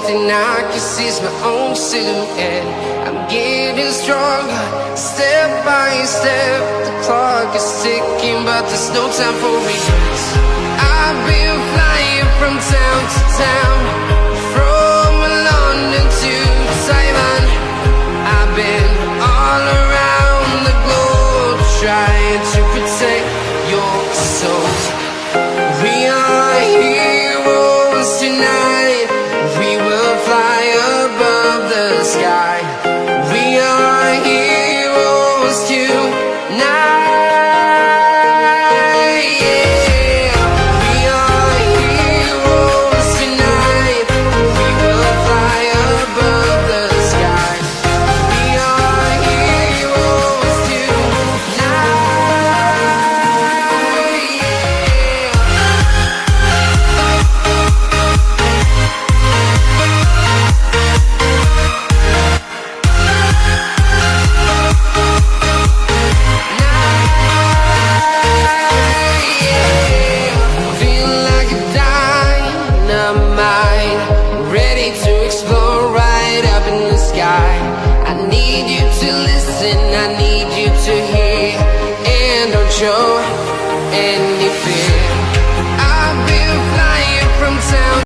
thing I can see is my own silhouette. I'm getting stronger, step by step. The clock is ticking, but there's no time for regrets. I've been flying from town to town, from London to Taiwan. I've been all around the globe, trying to protect your souls. We are heroes tonight. We will fly above the sky. We are heroes tonight. Yeah. We are heroes tonight. We will fly above the sky. We are heroes tonight. Feel like a dynamite, ready to explode right up in the sky. I need you to listen, I need you to hear, and don't show any fear.